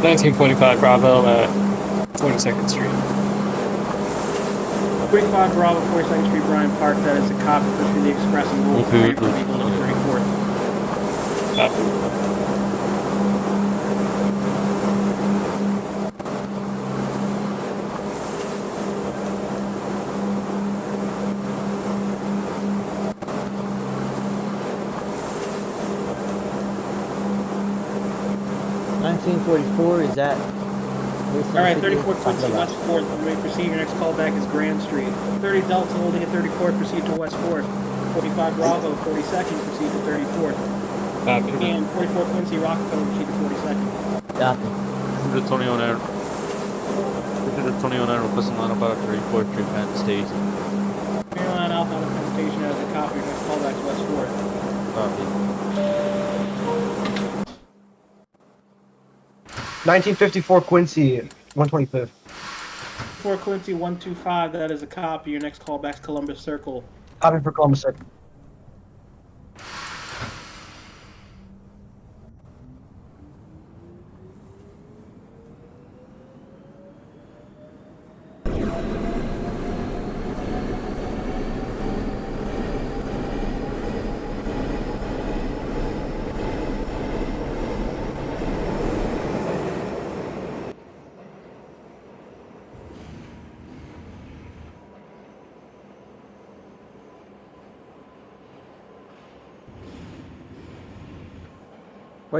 1945 Bravo at 42nd Street. 45 Bravo, 42nd Street, Bryant Park. That is a copy for the Express and Gold Train from Eagle to 34th. Copy. Is that? Alright, 34 Quincy, West 4th. You may proceed. Your next callback is Grand Street. 30 Delta holding at 34th, proceed to West 4th. 45 Bravo, 42nd, proceed to 34th. Copy. And 44 Quincy, Rockefeller, proceed to 42nd. Copy. This is Tony on air. This is Tony on air. Requesting line up out of 34th Street, Penn Station. Maryland Alpha out of Penn Station as a copy. Your next callback is West 4th. Copy. 1954 Quincy, 125th. 4 Quincy, 125, that is a copy. Your next callback is Columbus Circle. Copy for Columbus Circle.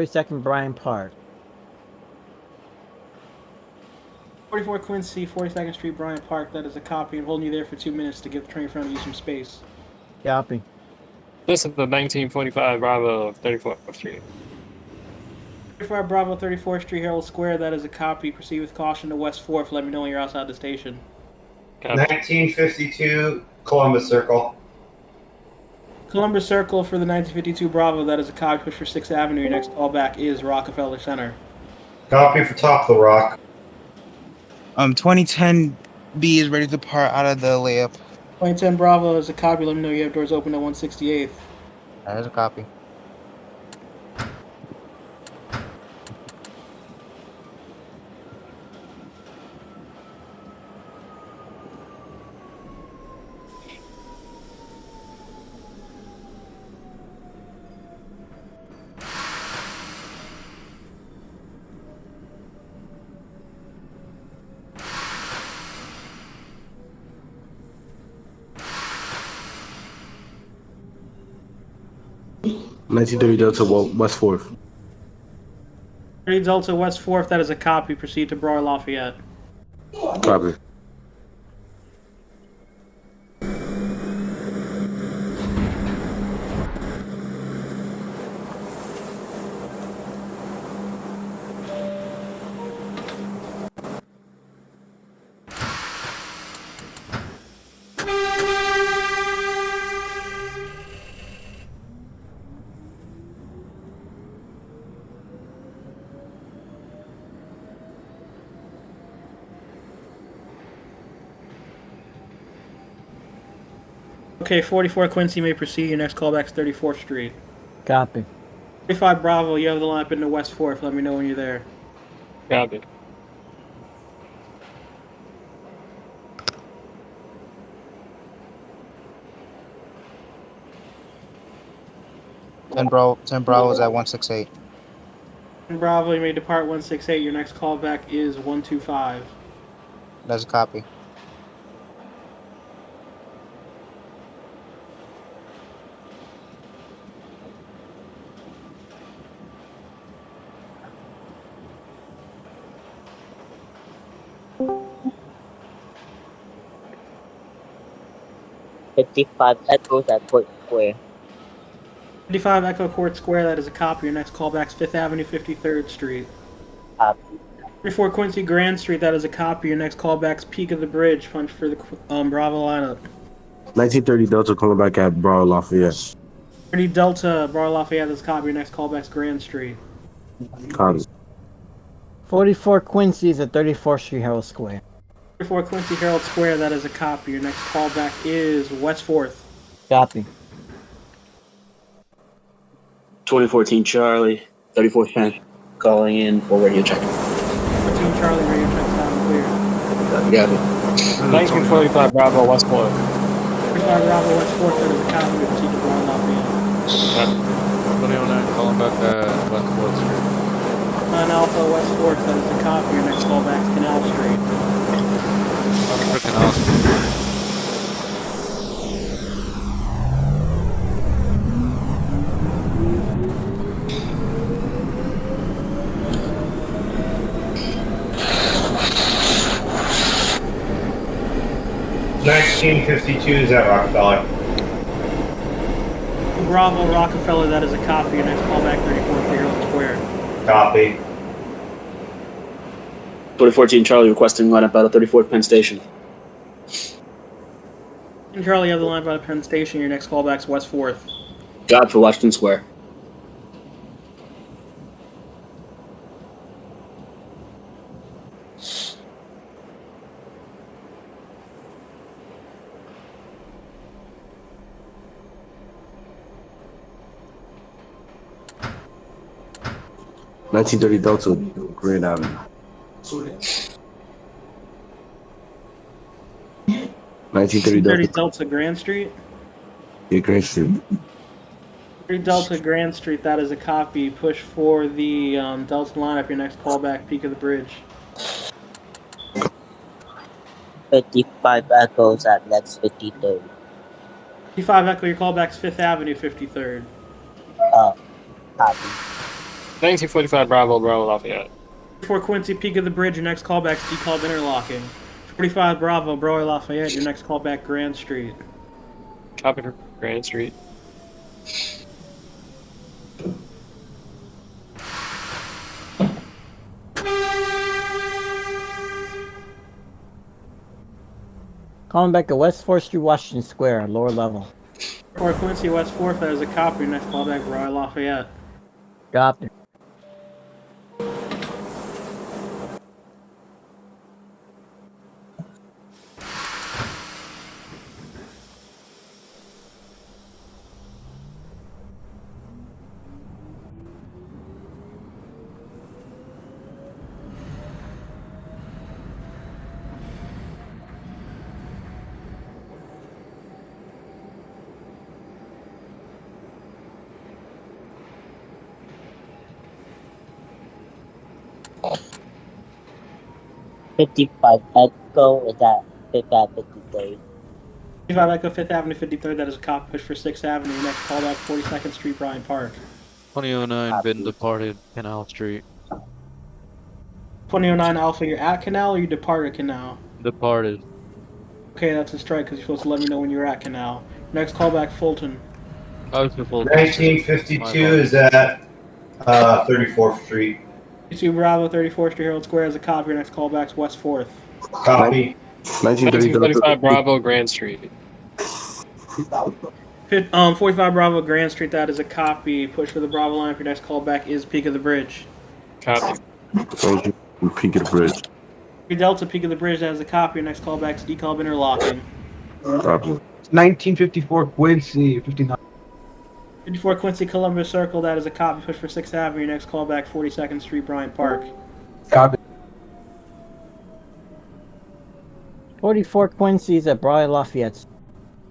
Second Bryant Park. 44 Quincy, 42nd Street, Bryant Park, that is a copy. I'm holding you there for 2 minutes to give the train in front of you some space. Copy. This is the 1945 Bravo, 34th Street. 35 Bravo, 34th Street, Herald Square, that is a copy. Proceed with caution to West 4th. Let me know when you're outside the station. Copy. 1952 Columbus Circle. Columbus Circle for the 1952 Bravo, that is a copy. Push for 6th Avenue. Your next callback is Rockefeller Center. Copy for Top of the Rock. 2010 B is ready to depart out of the layup. 2010 Bravo is a copy. Let me know you have doors open at 168th. There's a copy. Delta West 4th. 30 Delta West 4th, that is a copy. Proceed to Broad Lafayette. Copy. Okay, 44 Quincy may proceed. Your next callback is 34th Street. Copy. 35 Bravo, you have the line up into West 4th. Let me know when you're there. Copy. Ten Bravo is at 168. Bravo, you may depart 168. Your next callback is 125. There's a copy. Echoes at Court Square. 55 Echo Court Square, that is a copy. Your next callback is 5th Avenue, 53rd Street. Copy. 34 Quincy Grand Street, that is a copy. Your next callback is Peak of the Bridge. Punch for the Bravo lineup. 1930 Delta calling back at Broad Lafayette. 30 Delta, Broad Lafayette, that is a copy. Your next callback is Grand Street. Copy. 44 Quincy is at 34th Street, Herald Square. 34 Quincy Herald Square, that is a copy. Your next callback is West 4th. Copy. 2014 Charlie, 34th Penn, calling in for radio check. Got it. 1945 Bravo, West 4th. 45 Bravo, West 4th, that is a copy. Proceed to Broad Lafayette. 2009 calling back at West 4th Street. 9 Alpha, West 4th, that is a copy. Your next callback is Canal Street. Copy for Canal Street. Nineteen 52 is at Rockefeller. Bravo, Rockefeller, that is a copy. Your next callback, 34th Maryland Square. Copy. 2014 Charlie requesting lineup out of 34th Penn Station. And Charlie, you have the line by the Penn Station. Your next callback is West 4th. God for Washington Square. $1930 Delta, Grand Avenue. 1930 30 Delta, Delta Grand Street. yeah, Grand Street. 30 Delta Grand Street, that is a copy. Push for the Delta lineup. Your next callback, Peak of the Bridge. 55 Echoes at Lex 53rd. 55 Echo, your callback's 5th Avenue, 53rd. Copy. 1945 Bravo, Bravo, Lafayette. 44 Quincy, Peak of the Bridge. Your next callback's Decalb Interlocking. 45 Bravo, Broy Lafayette. Your next callback, Grand Street. Copy for Grand Street. Calling back at West 4th Street, Washington Square, lower level. 44 Quincy, West 4th. That is a copy. Your next callback, Broy Lafayette. Copy. $55 Echo is at 5th at 53rd. 55 Echo, 5th Avenue, 53rd. That is a copy. Push for 6th Avenue. Your next callback, 42nd Street, Bryant Park. 2009 been departed Canal Street. 2009 Alpha, you're at Canal or you departed Canal? Departed. Okay, that's a strike because you're supposed to let me know when you're at Canal. Next callback, Fulton. I was before 1952 is at 34th Street. 2 Bravo, 34th Street, Herald Square as a copy. Your next callback's West 4th. Copy. 1930 1945 Delta, Bravo, Grand Street. 45 Bravo, Grand Street, that is a copy. Push for the Bravo line. Your next callback is Peak of the Bridge. Copy. Peak of the Bridge. 3 Delta, Peak of the Bridge, that is a copy. Your next callback's Decalb Interlocking. Copy. 1954 Quincy, 59. 54 Quincy, Columbus Circle, that is a copy. Push for 6th Avenue. Your next callback, 42nd Street, Bryant Park. Copy. 44 Quincy's at Broy Lafayette.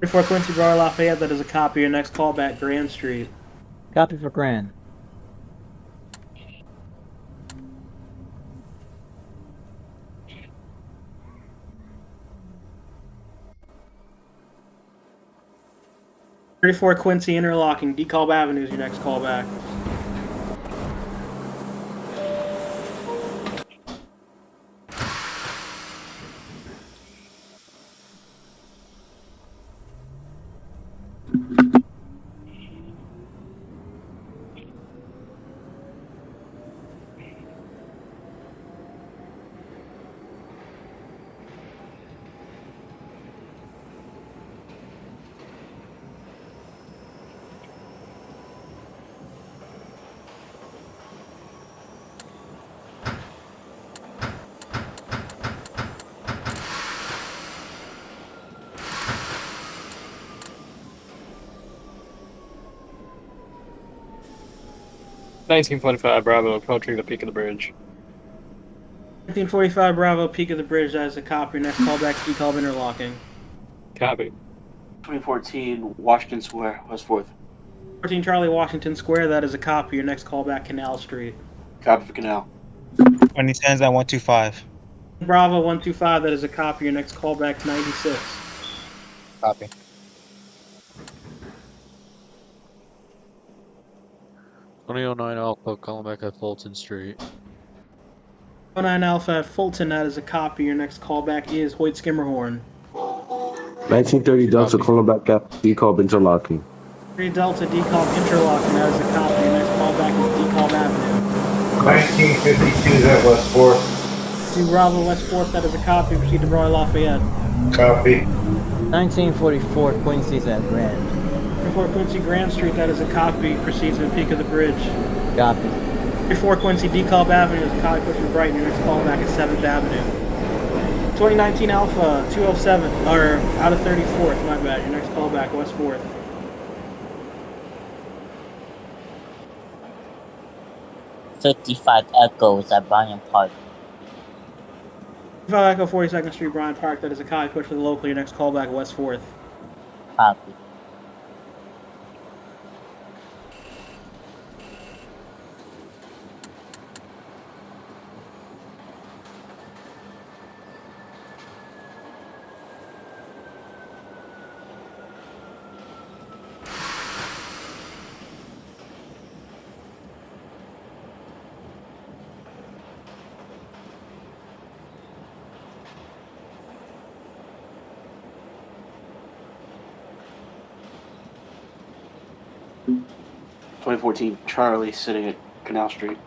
44 Quincy, Broy Lafayette, that is a copy. Your next callback, Grand Street. Copy for Grand. 34 Quincy, Interlocking. Decalb Avenue is your next callback. $19.45 Bravo, approaching the Peak of the Bridge. 1945 Bravo, peak of the bridge, that is a copy. Your next callback is decalb interlocking. Copy. 2014 Washington Square, West 4th. 14 Charlie, Washington Square, that is a copy. Your next callback, Canal Street. Copy for Canal. 2010s at 125. Bravo 125, that is a copy. Your next callback, 96. Copy. $2009 Alpha calling back at Fulton Street. 09 Alpha at Fulton, that is a copy. Your next callback is Hoyt Skimmerhorn. 1930 Delta calling back at decalb interlocking. 3 Delta, decalb interlocking, that is a copy. Your next callback is decalb Avenue. 1952 is at West 4th. 2 Bravo West 4th, that is a copy. Proceed to Roy Lafayette. Copy. 1944 Quincy's at Grand. 34 Quincy Grand Street, that is a copy. Proceeds to the peak of the bridge. Copy. 34 Quincy DeKalb Avenue is a copy. Push from Brighton. Your next callback is 7th Avenue. 2019 Alpha 207, or out of 34th, my bad. Your next callback, West 4th. 55 Echoes at Bryant Park. 5 Echo 42nd Street, Bryant Park, that is a copy. Push for the local. Your next callback, West 4th. Copy. Mm. 2014 Charlie sitting at Canal Street.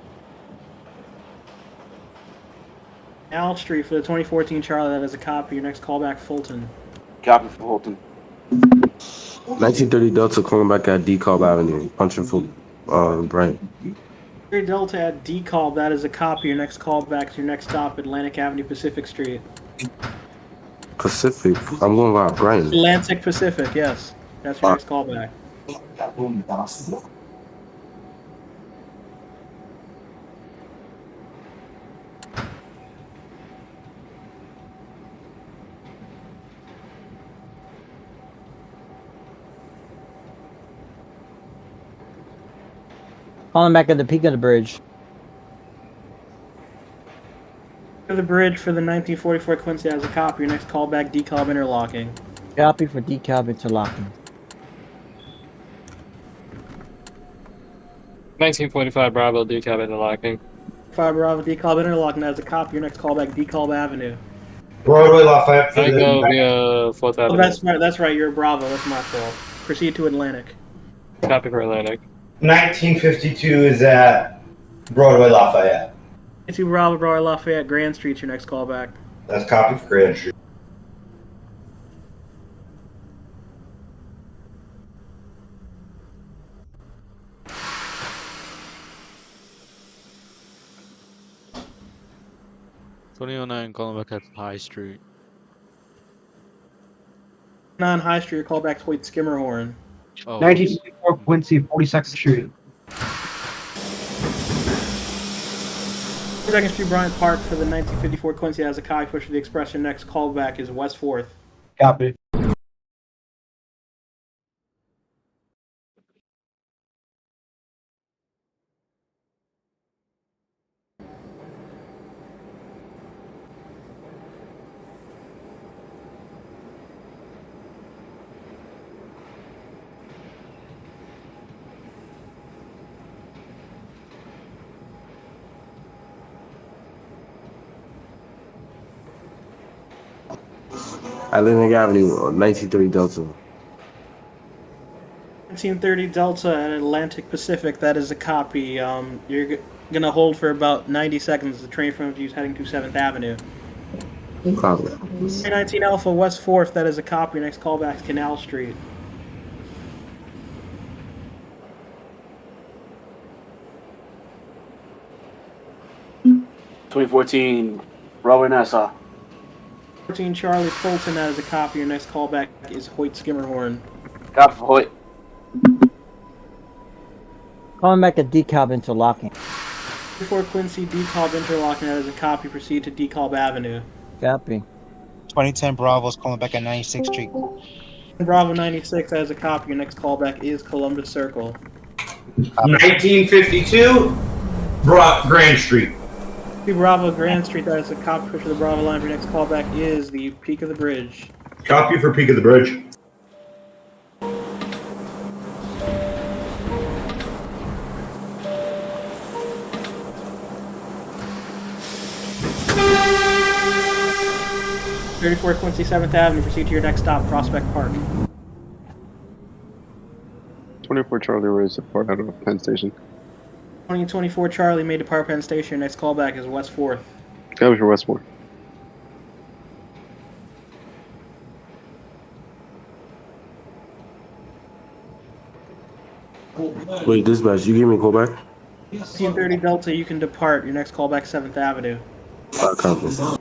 Canal Street for the 2014 Charlie, that is a copy. Your next callback, Fulton. Copy for Fulton. 1930 Delta calling back at decalb Avenue, punching for Brian. 3 Delta at DeKalb, that is a copy. Your next callback is your next stop, Atlantic Avenue, Pacific Street. Pacific. I'm going by Brian. Atlantic Pacific, yes. That's your next callback. Calling back at the peak of the bridge. For the bridge for the 1944 Quincy, that is a copy. Your next callback, DeKalb interlocking. Copy for decalb interlocking. 1945 Bravo, decab interlocking. 5 Bravo, DeKalb interlocking, that is a copy. Your next callback, DeKalb Avenue. Broadway Lafayette for I go the via 4th Oh, Avenue. that's right, you're Bravo, that's my fault. Proceed to Atlantic. Copy for Atlantic. 1952 is at Broadway Lafayette. 2 Bravo, Broadway Lafayette, Grand Street, your next callback. That's copy for Grand Street. $2009 calling back at High Street. 9 High Street, your callback's Hoyt Skimmerhorn. Oh, 1954 Quincy, 42nd Street. 2nd Street, Bryant Park for the 1954 Quincy, has a copy. Push for the express. Your next callback is West 4th. Copy. Atlantic Avenue, 1930 Delta. 1930 Delta at Atlantic Pacific, that is a copy. You're going to hold for about 90 seconds. The train from you is heading to 7th Avenue. Copy. 19 Alpha West 4th, that is a copy. Next callback is Canal Street. Mm. 2014 Broadway Nassau. 14 Charlie Fulton, that is a copy. Your next callback is Hoyt Skimmerhorn. Copy for Hoyt. Calling back at decalb interlocking. Before Quincy, decalb interlocking, that is a copy. Proceed to decalb Avenue. Copy. 2010 Bravo is calling back at 96th Street. Bravo 96, that is a copy. Your next callback is Columbus Circle. 1952, Grand Street. Bravo Grand Street, that is a copy. Push to the Bravo line. Your next callback is the Peak of the Bridge. Copy for Peak of the Bridge. .34 Quincy 7th Avenue, proceed to your next stop, Prospect Park. 24 Charlie Rose depart out of Penn Station. 2024 Charlie may depart Penn Station. Your next callback is West 4th. That was your Westmore. Wait, dispatch, you give me a call back? 1530 Delta, you can depart. Your next callback, 7th Avenue. Copy.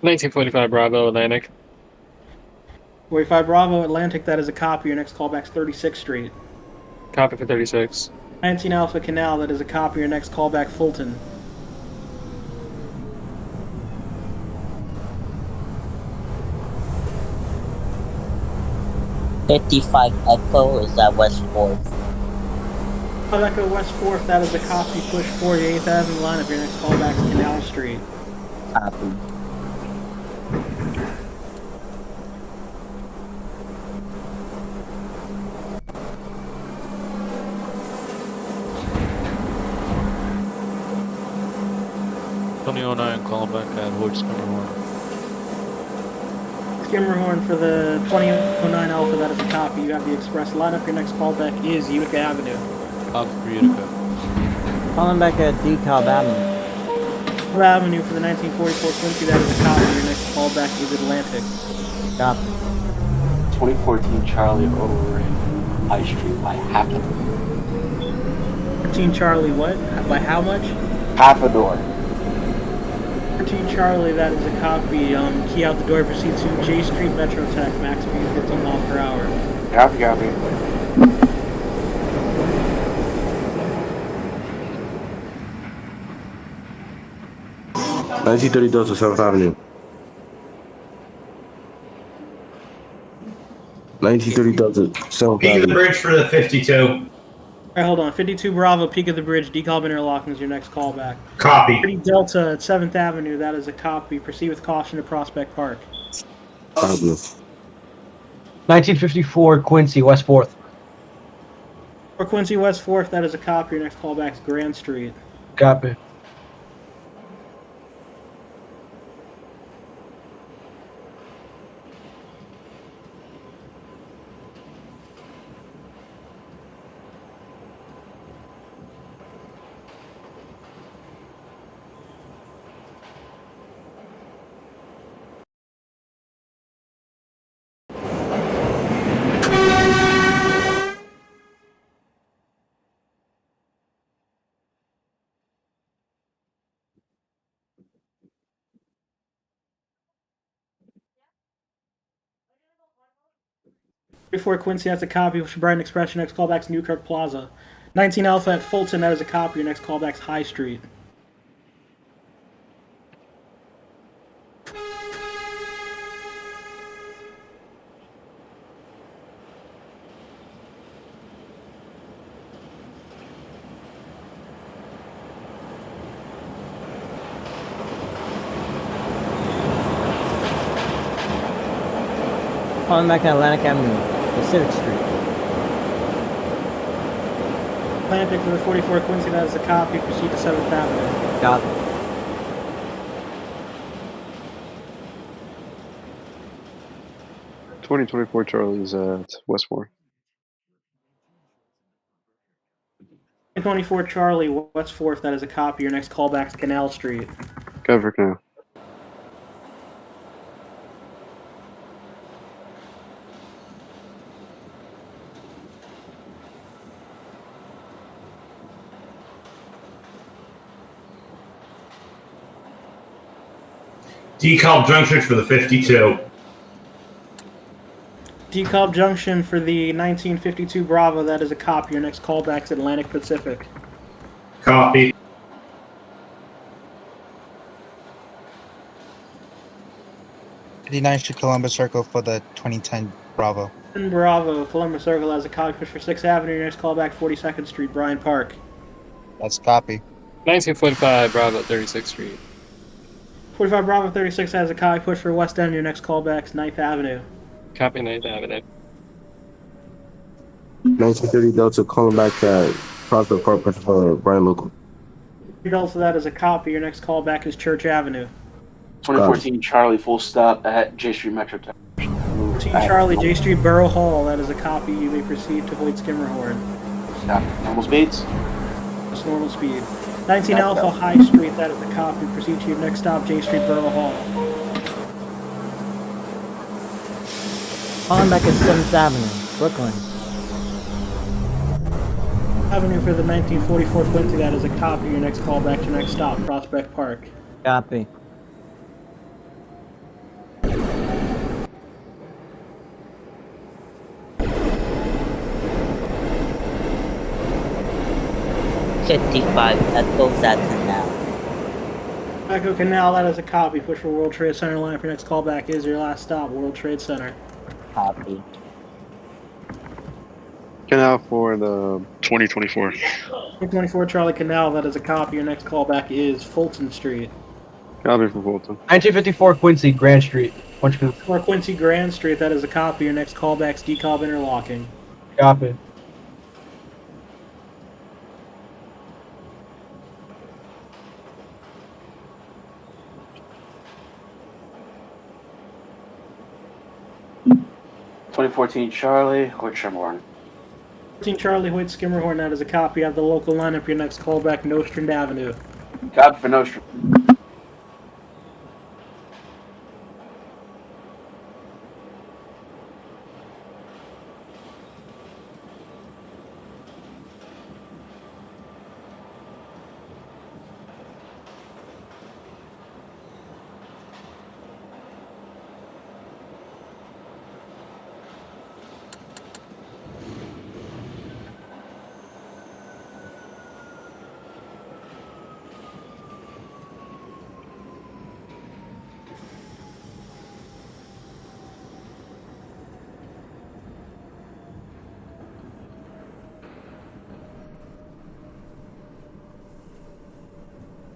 1945 Bravo Atlantic. 45 Bravo Atlantic, that is a copy. Your next callback's 36th Street. Copy for 36. 19 Alpha Canal, that is a copy. Your next callback, Fulton. $55 Echo is at West 4th. Echo West 4th, that is a copy. Push 48th Avenue lineup. Your next callback's Canal Street. Copy. Calling back at Hoyt Skimmerhorn. Skimmerhorn for the 2009 Alpha, that is a copy. You have the express lineup. Your next callback is Utica Avenue. Copy for Utica. Calling back at DeKalb Avenue. Avenue for the 1944 Quincy, that is a copy. Your next callback is Atlantic. Copy. 2014 Charlie over in High Street by half a door. 13 Charlie, what? By how much? Half a door. 13 Charlie, that is a copy. Key out the door, proceed to J Street Metro Tech, max speed 15 miles per hour. Copy, copy. $1930 Delta 7th Avenue. 1930 Delta 7th Peak of the Avenue. Bridge for the 52. Alright, hold on. 52 Bravo, Peak of the Bridge, decalb interlocking is your next callback. Copy. 30 Delta at 7th Avenue, that is a copy. Proceed with caution to Prospect Park. Copy. 1954 Quincy, West 4th. For Quincy West 4th, that is a copy. Your next callback is Grand Street. Copy. Before Quincy, that's a copy. For Brighton Express, your next callback's Newkirk Plaza. 19 Alpha at Fulton, that is a copy. Your next callback's High Street. Calling back at Atlantic Avenue, Pacific Street. Atlantic for the 44 Quincy, that is a copy. Proceed to 7th Avenue. Copy. $20 24 Charlie's at Westmore. 24 Charlie, West 4th, that is a copy. Your next callback's Canal Street. Cover now. Decalb Junction for the 52. DeKalb Junction for the 1952 Bravo, that is a copy. Your next callback is Atlantic Pacific. Copy. Ninth Street Columbus Circle for the 2010 Bravo. Bravo, Columbus Circle has a copy. Push for 6th Avenue. Your next callback, 42nd Street, Bryant Park. That's copy. 1945 Bravo, 36th Street. 45 Bravo 36 has a copy. Push for West End. Your next callback is 9th Avenue. Copy 9th Avenue. 1930 Delta calling back at Prospect Park for Brian Local. Results of that is a copy. Your next callback is Church Avenue. 2014 Charlie full stop at J Street Metro Tower. 14 Charlie, J Street Borough Hall. That is a copy. You may proceed to Hoyt Skimmerhorn. Stop. Normal speeds. That's normal speed. 19 Alpha High Street. That is a copy. Proceed to your next stop, J Street Borough Hall. Calling back at 7th Avenue, Brooklyn. Avenue for the 1944 Quincy. That is a copy. Your next callback to your next stop, Prospect Park. Copy. Echoes at Canal. Echo Canal. That is a copy. Push for World Trade Center line. For your next callback is your last stop, World Trade Center. Copy. Canal for the 2024. 24 Charlie Canal. That is a copy. Your next callback is Fulton Street. Copy for Fulton. 1954 Quincy, Grand Street. 154. Or Quincy Grand Street. That is a copy. Your next callback is DeKalb Interlocking. Copy. $2014 Charlie or Tremorn. 14 Charlie Hoyt Skimmerhorn. That is a copy of the local lineup. Your next callback, Nostrand Avenue. Copy for Nostrum.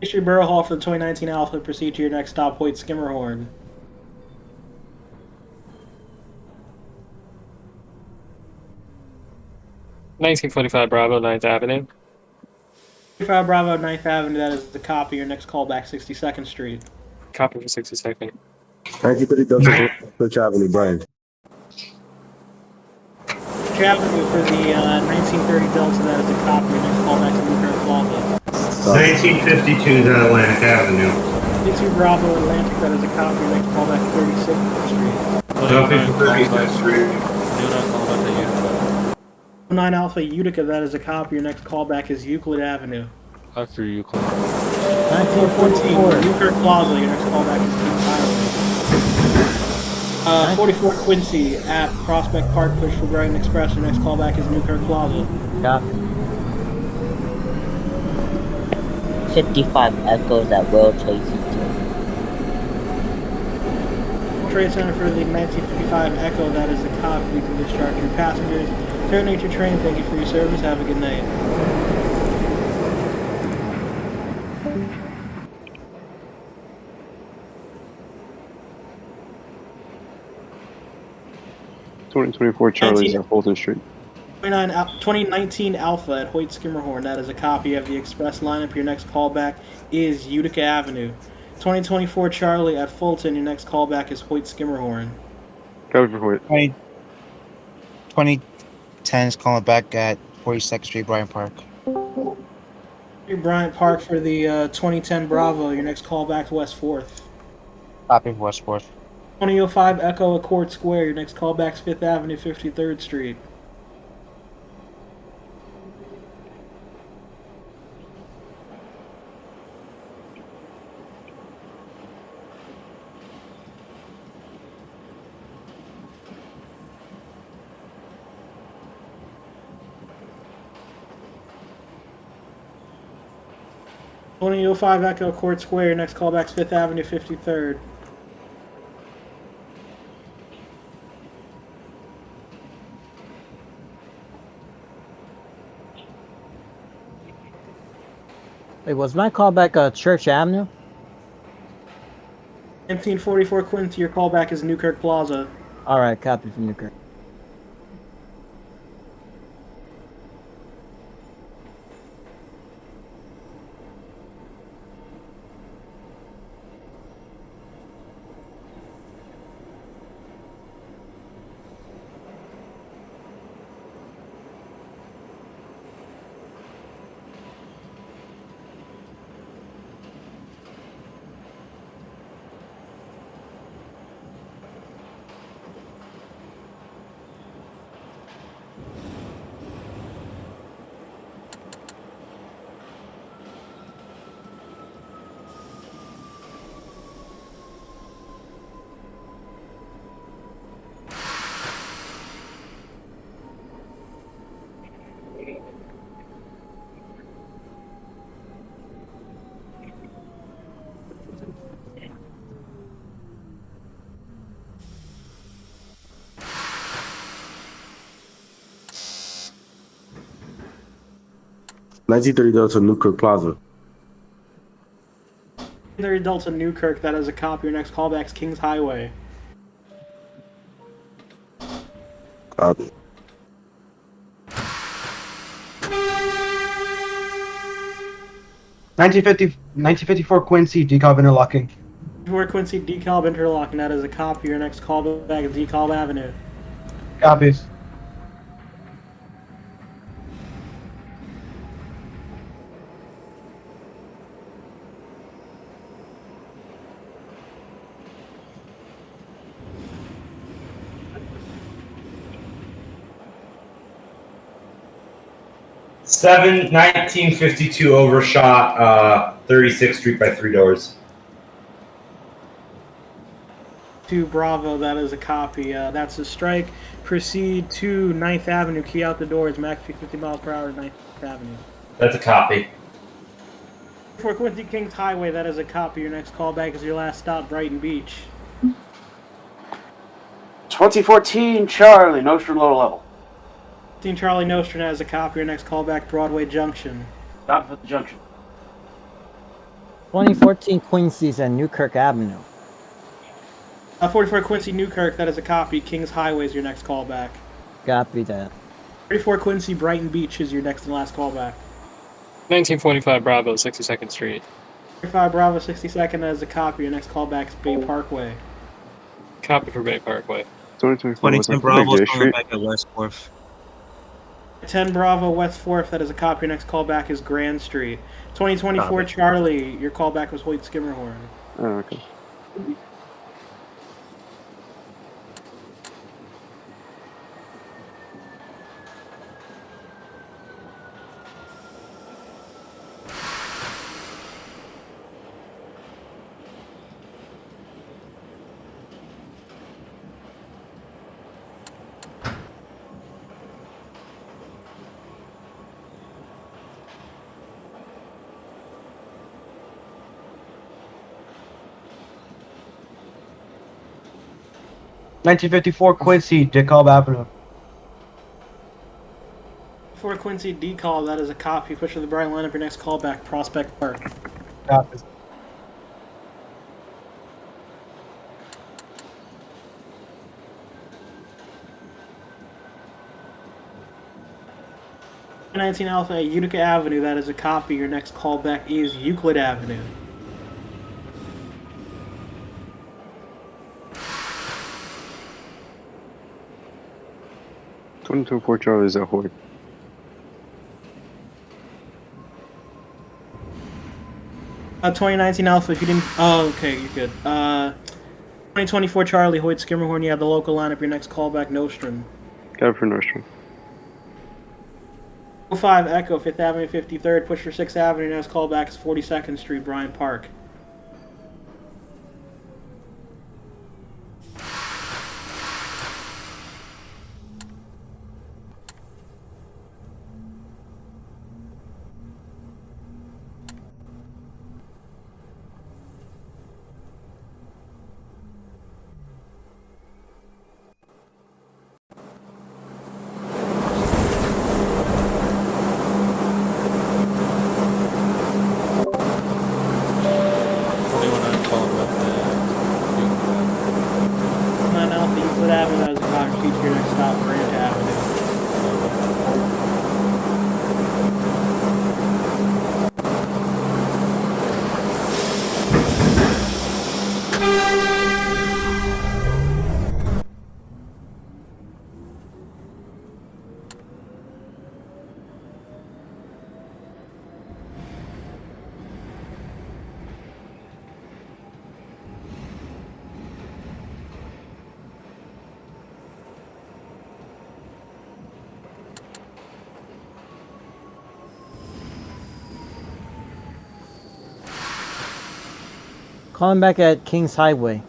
Issue Borough Hall for the 2019 Alpha. Proceed to your next stop, Hoyt Skimmerhorn. $1945 Bravo, 9th Avenue. 35 Bravo 9th Avenue. That is the copy. Your next callback, 62nd Street. Copy for 62nd. 1930 Delta Church Avenue, Brian. Church Avenue for the 1930 Delta. That is the copy. Your next callback to Newkirk Plaza. 1952 is at Atlantic Avenue. 52 Bravo Atlantic. That is a copy. Your next callback, 36th Street. Copy for 36th Street. 9 Alpha Utica. That is a copy. Your next callback is Euclid Avenue. After Euclid. 1914 Newkirk Plaza. Your next callback is King Highway. 44 Quincy at Prospect Park. Push for Brighton Express. Your next callback is Newkirk Plaza. Copy. 55 Echoes at World Trade Center. Trade Center for the 1955 Echo. That is the copy. You can discharge your passengers. Terminate your train. Thank you for your service. Have a good night. $2024 Charlie's at Fulton Street. 2019 Alpha at Hoyt Skimmerhorn. That is a copy of the express lineup. Your next callback is Utica Avenue. 2024 Charlie at Fulton. Your next callback is Hoyt Skimmerhorn. Copy for Hoyt. 2010 is calling back at 42nd Street, Bryant Park. Bryant Park for the 2010 Bravo. Your next callback, West 4th. Copy for West 4th. 2005 Echo Accord Square. Your next callback's 5th Avenue, 53rd Street. 2005 Echo Court Square. Your next callback's 5th Avenue, 53rd. Wait, was my callback Church Avenue? 1944 Quincy. Your callback is Newkirk Plaza. Alright, copy from Newkirk. $1930 Delta Newkirk Plaza. 30 Delta Newkirk. That is a copy. Your next callback's Kings Highway. Copy. $1954 Quincy, decal interlocking. 4 Quincy DeKalb Interlocking. That is a copy. Your next callback is DeKalb Avenue. Copies. Seven 1952 overshot 36th Street by 3 doors. 2 Bravo. That is a copy. That's a strike. Proceed to 9th Avenue. Key out the doors. Max 50 miles per hour. 9th Avenue. That's a copy. 4 Quincy Kings Highway. That is a copy. Your next callback is your last stop. Brighton Beach. 2014 Charlie, Nostrum lower level. 15 Charlie Nostrum has a copy. Your next callback, Broadway Junction. Stop at the junction. 2014 Quincy's and Newkirk Avenue. 44 Quincy Newkirk. That is a copy. Kings Highway is your next callback. Copy that. 34 Quincy Brighton Beach is your next and last callback. 1945 Bravo, 62nd Street. 35 Bravo 62nd as a copy. Your next callback is Bay Parkway. Copy for Bay Parkway. 2010 Bravo is coming back at West 4th. 10 Bravo West 4th. That is a copy. Your next callback is Grand Street. 2024 Copy. Charlie. Your callback was Hoyt Skimmerhorn. Oh, okay. $1954 Quincy, DeKalb Avenue. 4 Quincy D-Call. That is a copy. Push to the bright line up your next callback, Prospect Park. Copies. .19 Alpha Utica Avenue. That is a copy. Your next callback is Euclid Avenue. $22.4 Charlie is at Hoyt. Uh, 2019 Alpha. If you didn't, oh, okay, you're good. 2024 Charlie Hoyt Skimmerhorn. You have the local lineup. Your next callback, Nostrum. Got it for Nostrum. 05 Echo 5th Avenue 53rd. Push for 6th Avenue. Next callback is 42nd Street, Bryant Park. last stop, Grant Avenue. Calling back at Kings Highway.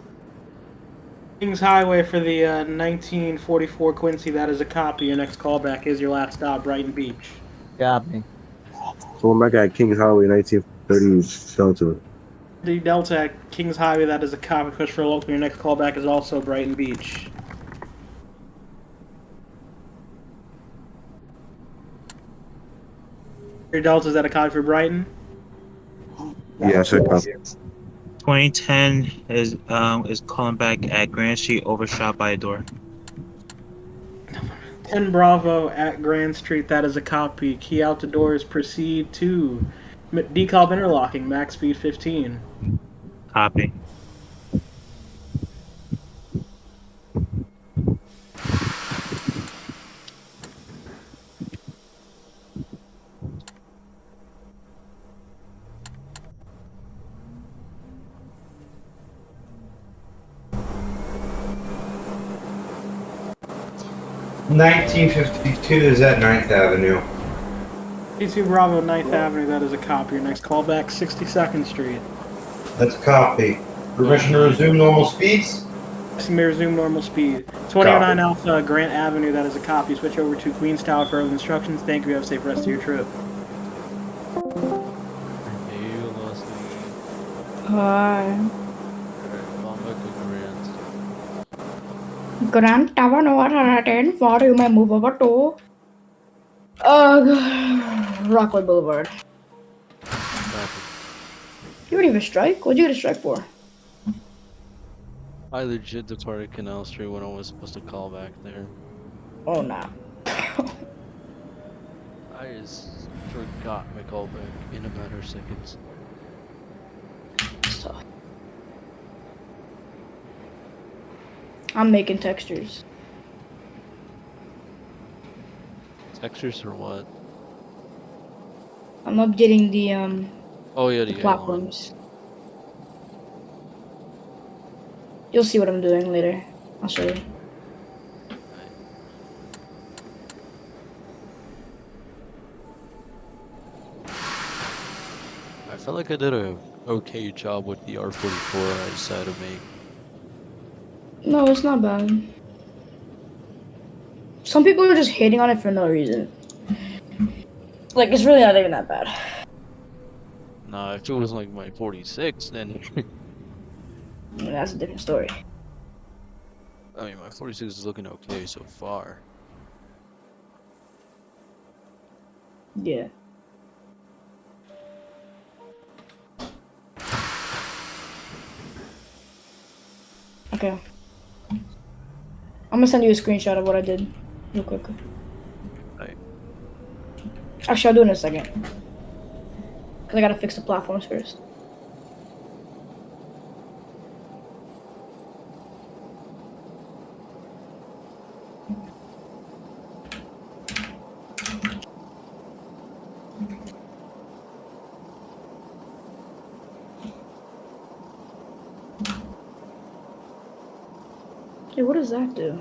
Kings Highway for the 1944 Quincy. That is a copy. Your next callback is your last stop, Brighton Beach. Copy. Calling back at Kings Highway, 1930 Delta. The Delta at Kings Highway. That is a copy. Push for a local. Your next callback is also Brighton Beach. Your Delta, is that a copy for Brighton? Yeah, sure. 2010 is calling back at Grand Street, overshot by a door. 10 Bravo at Grand Street. That is a copy. Key out the doors. Proceed to decal interlocking. Max speed 15. Copy. Avenue. 1952 is at 9th Avenue. 52 Bravo, 9th Avenue. That is a copy. Your next callback, 62nd Street. That's a copy. Permission to resume normal speeds? May resume normal speed. 29 Alpha, Grant Avenue. That is a copy. Switch over to Queens Tower for further instructions. Thank you. Have a safe rest of your trip. Hi. Calling back at Grand. Grand Tower Nova 10. For you may move over to Rockwood Boulevard. You didn't even strike? What'd you get a strike for? I legit departed Canal Street when I was supposed to call back there. Oh, nah. I just forgot my callback in a matter of seconds. So, I'm making textures. Textures or what? I'm updating the Oh yeah, the the platforms. You'll see what I'm doing later. I'll show you. I felt like I did a okay job with the R44 I decided to make. No, it's not bad. Some people are just hating on it for no reason. Like, it's really not even that bad. Nah, if it was like my 46, then I mean, that's a different story. I mean my 46 is looking okay so far. Yeah. Okay. I'm gonna send you a screenshot of what I did real quick. Right. Actually, I'll do it in a second. Cause I gotta fix the platforms first. Hey, what does that do?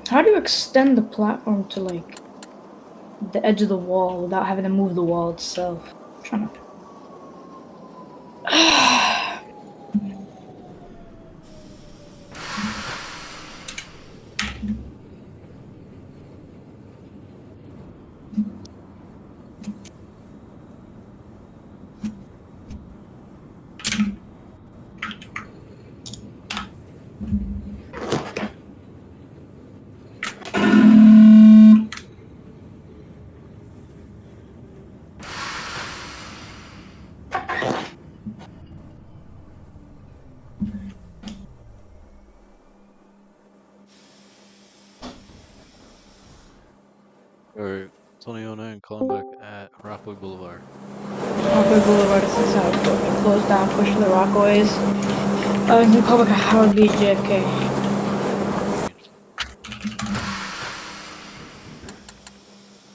How do you extend the platform to like the edge of the wall without having to move the wall itself? I'm trying to. Alright, 2009, calling back at Rockaway Boulevard. Rockaway Boulevard is inside. Close down, push the Rockaways. You can call back at Howard Beach, JFK.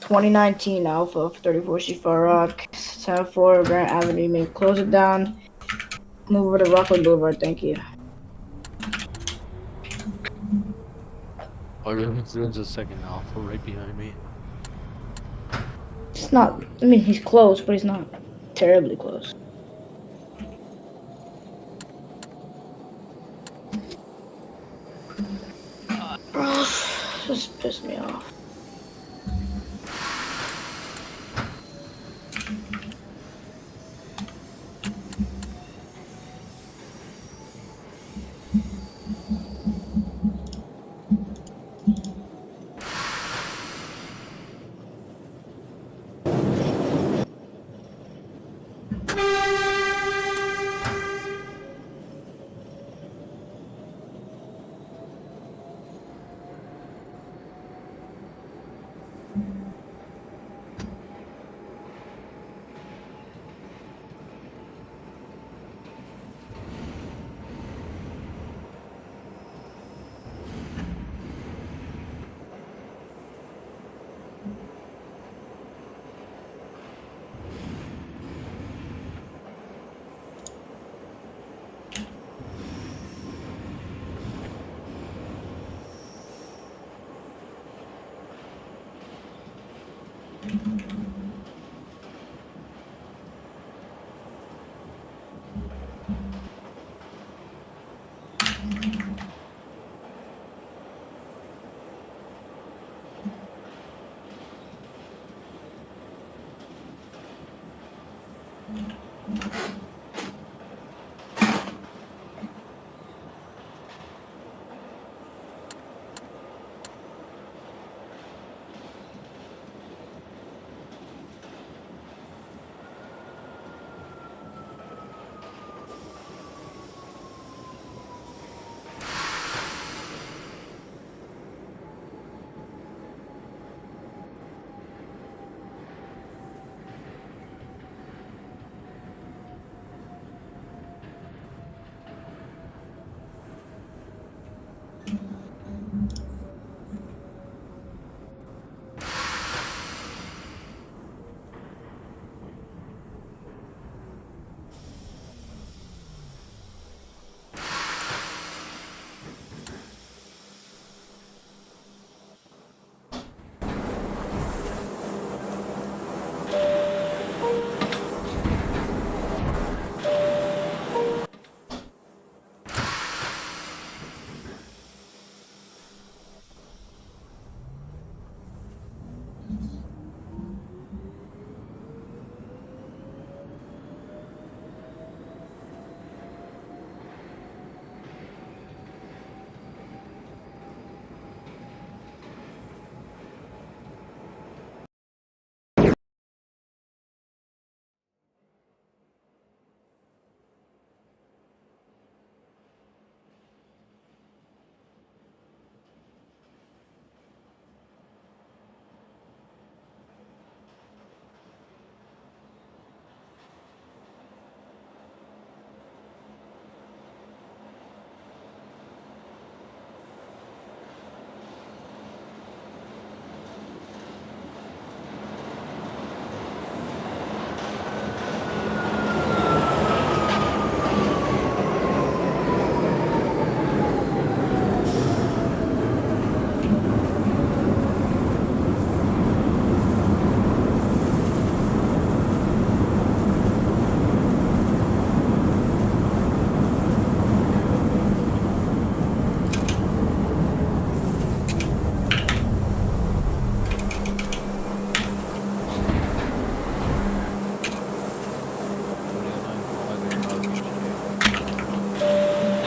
2019 Alpha 34 Far Rock, 74 Grant Avenue. You may close it down. Move over to Rockaway Boulevard. Thank you. Oh, there's a second Alpha right behind me. It's not. I mean, he's close, but he's not terribly close. Just pissed me off.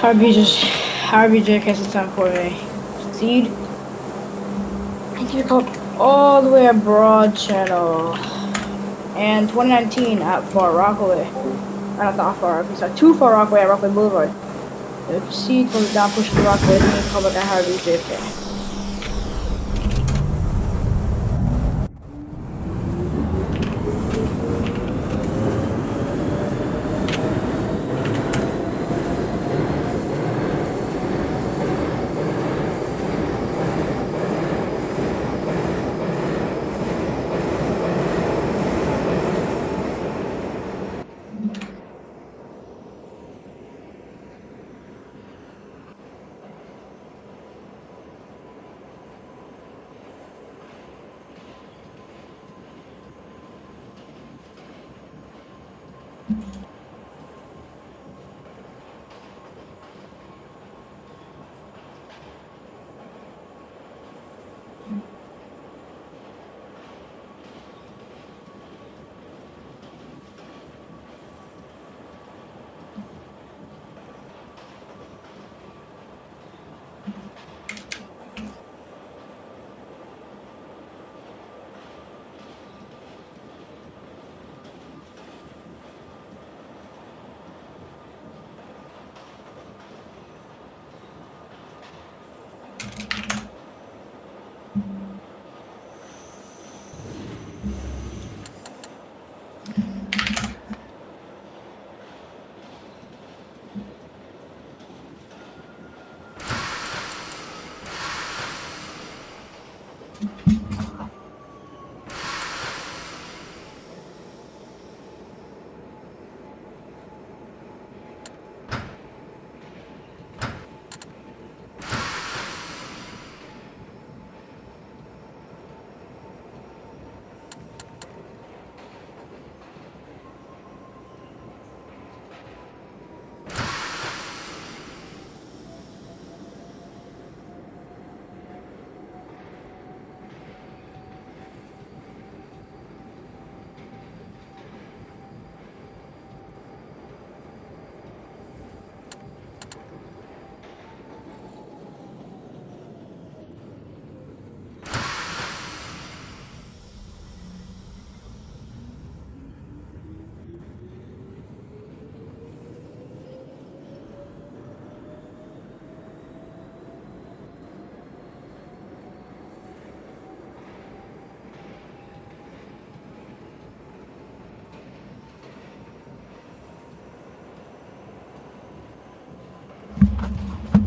Harvey JK is time for a seed. And you come all the way at Broad Channel. And 2019 at Far Rockaway. Not Far Rockaway, sorry, 2 Far Rockaway at Rockaway Boulevard. Proceed from the down push to Rockaway, then you come back at Harvey JK.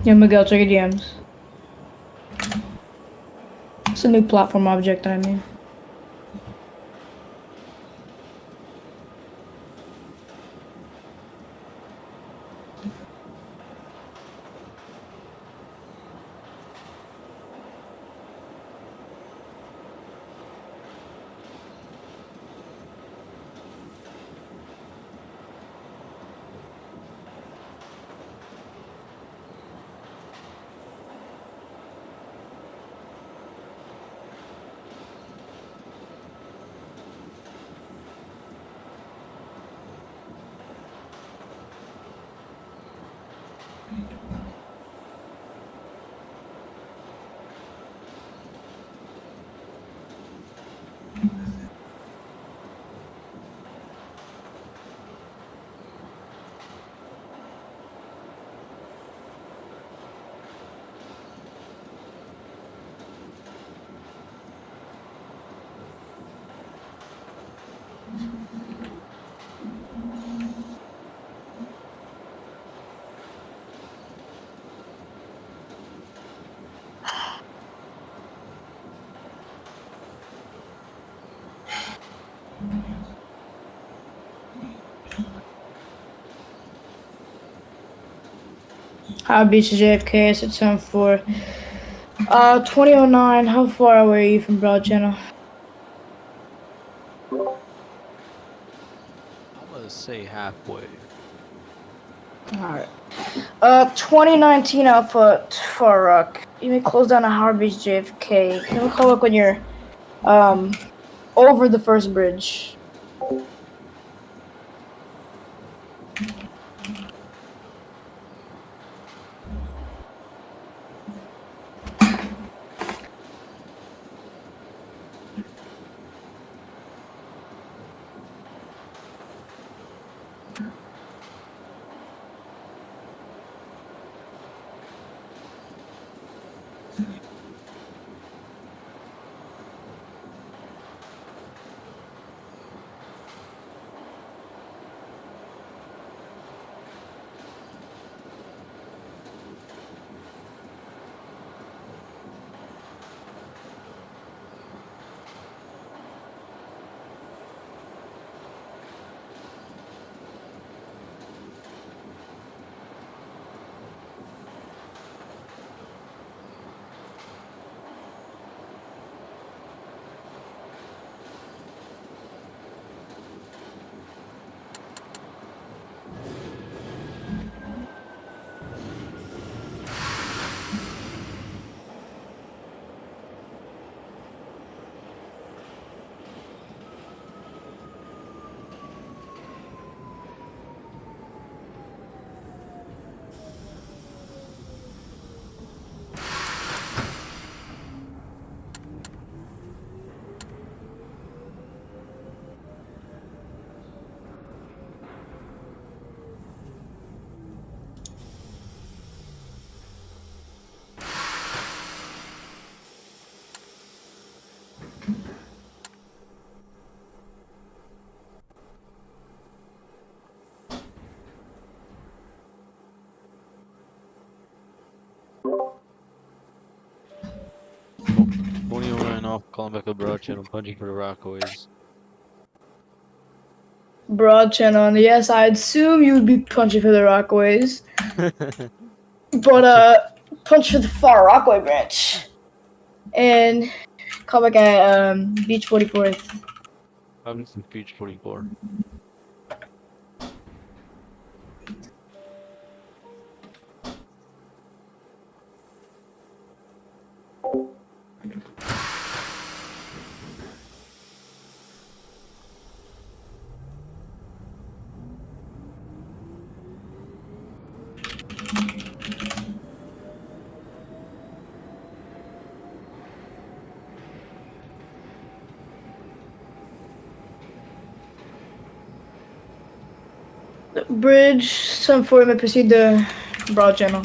Yeah, Miguel, check your DMs. It's a new platform object, I mean. High Beach to JFK, it's at 10-4. 2009, how far away are you from Broad Channel? I'm gonna say halfway. Alright. 2019 Alpha Far Rock. You may close down a High Beach JFK. Can we call up when you're over the first bridge? Boney ran off, calling back a broad channel, punching for the Rockaways. Broad channel, and yes, I assume you would be punching for the Rockaways. But, punch for the far Rockaway branch. And call back at, Beach 44th. I'm in Beach 44. Bridge 740 may proceed to Broad channel.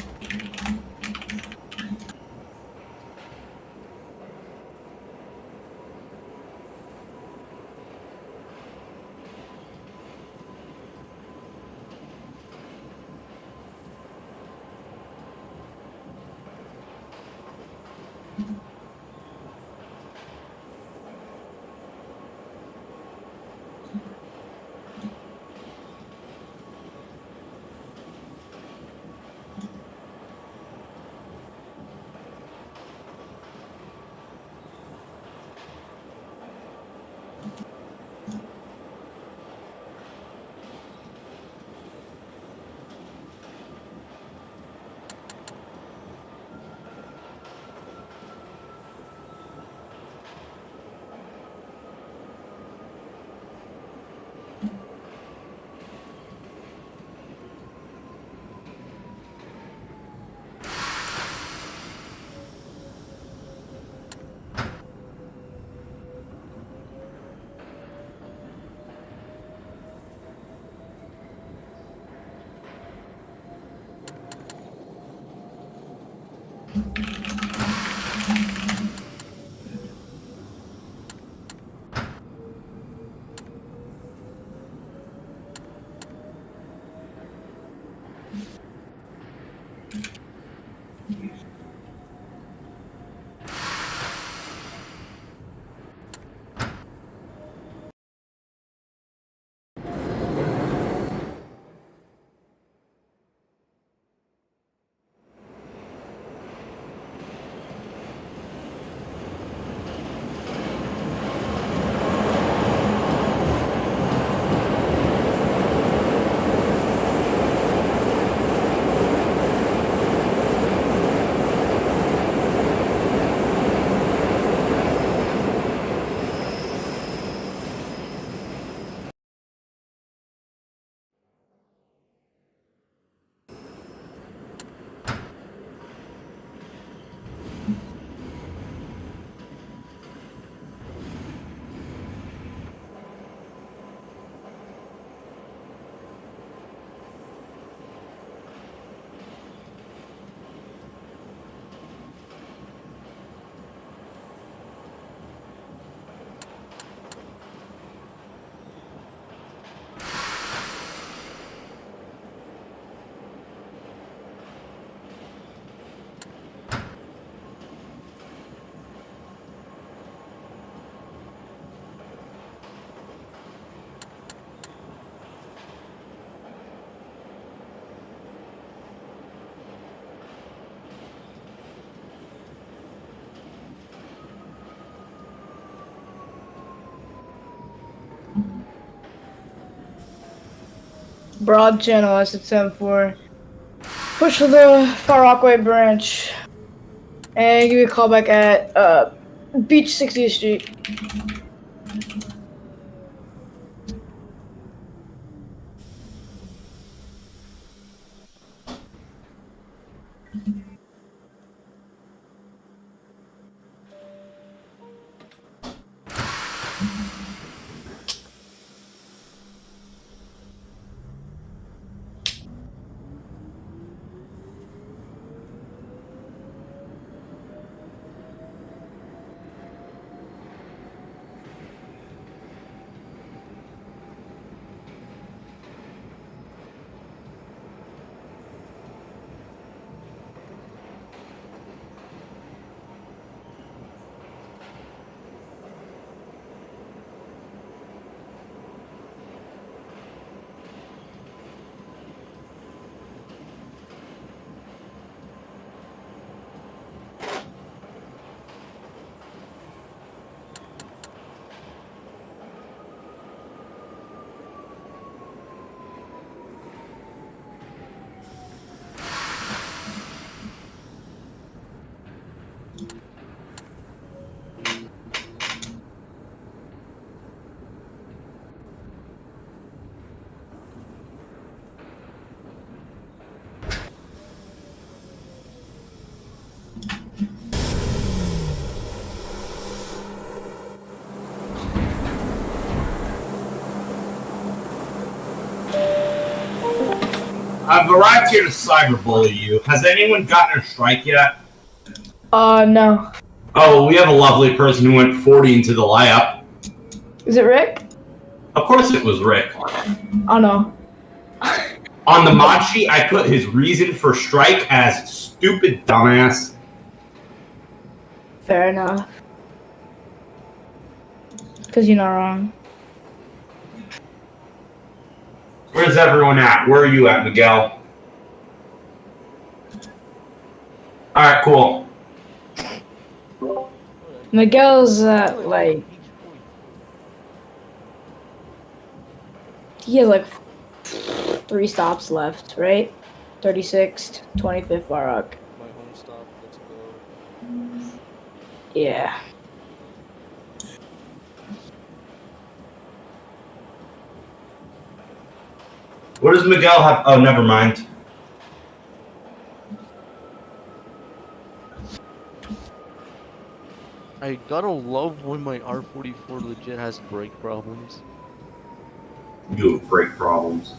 Broad channel S74. Push for the Far Rockaway branch. And give me a call back at Beach 60th Street. I've arrived here to cyberbully you. Has anyone gotten a strike yet? No. Oh, we have a lovely person who went 40 into the layup. Is it Rick? Of course it was Rick. Oh no. On the mod sheet, I put his reason for strike as stupid dumbass. Fair enough. Because you're not wrong. Where's everyone at? Where are you at, Miguel? Alright, cool. Miguel's like... He has like 3 stops left, right? 36th, 25th Far Rock. My home stop. Let's go. Yeah. What does Miguel have? Oh, never mind. I gotta love when my R44 legit has brake problems. You have brake problems.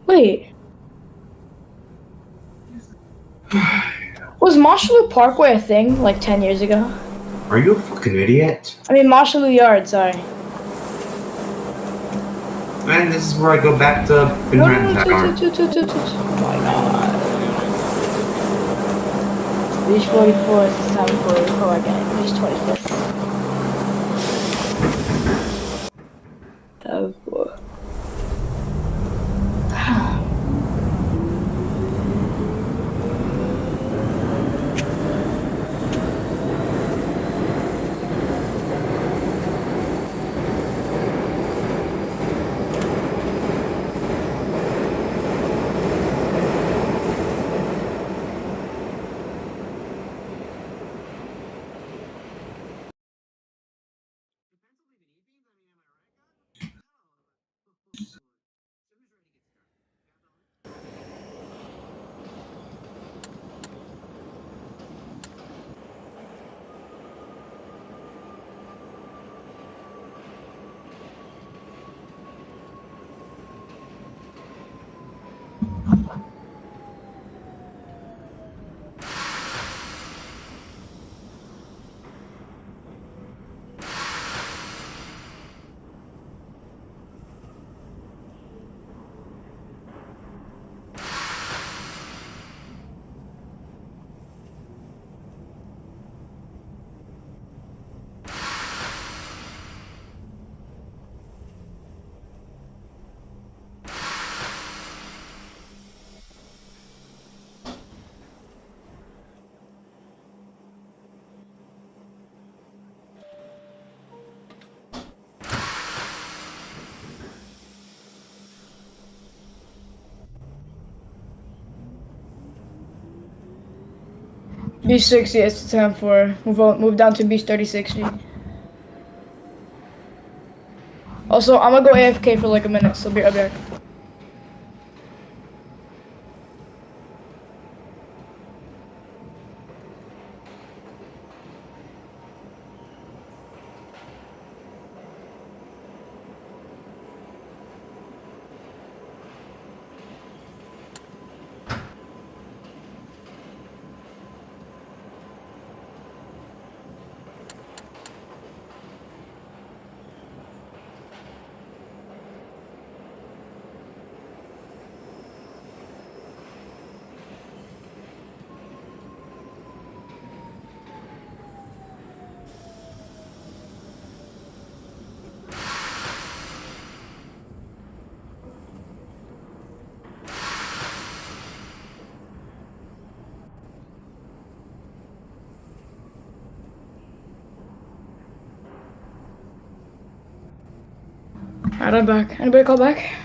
Wait. Was Marshall Parkway a thing like 10 years ago? Are you a fucking idiot? I mean, Marshall Yard, sorry. Man, this is where I go back to Manhattan Tower. Oh my god. Beach 44 is the time for the call again. Beach 25th. Oh boy. Beach 60, it's 10-4. Move down to Beach 3060. Also, I'm gonna go AFK for like a minute, so be right back. Alright, I'm back. Anybody call back?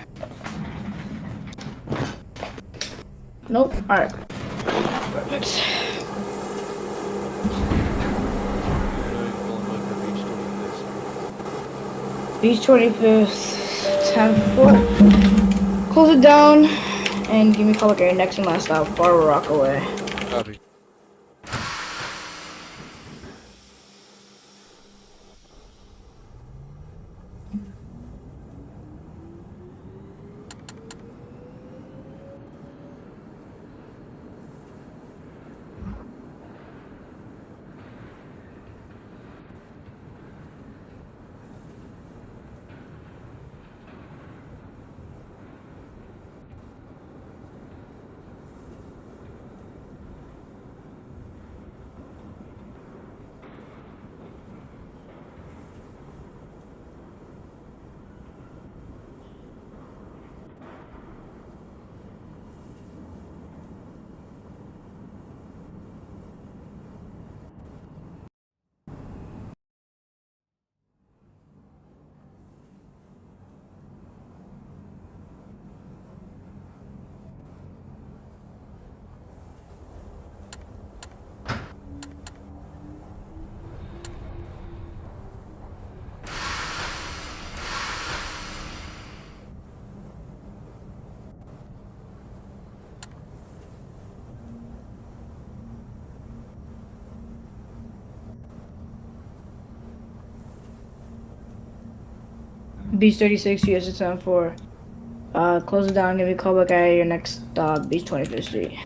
Nope. Alright. Perfect. Beach 25th, 10-4. Close it down and give me a call back at your next and last stop, Far Rockaway. Copy. Beach 36, US 10-4. Close it down, give me a call back at your next stop, Beach 25th Street.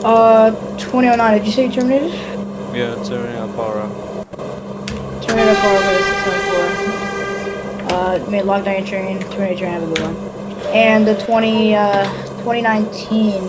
Uh, 2009, did you say you terminated? Yeah, turning on power up. Terminated Far Rockaway, 6-10-4. Made log down your train, terminate your train, have a good one. And the 2019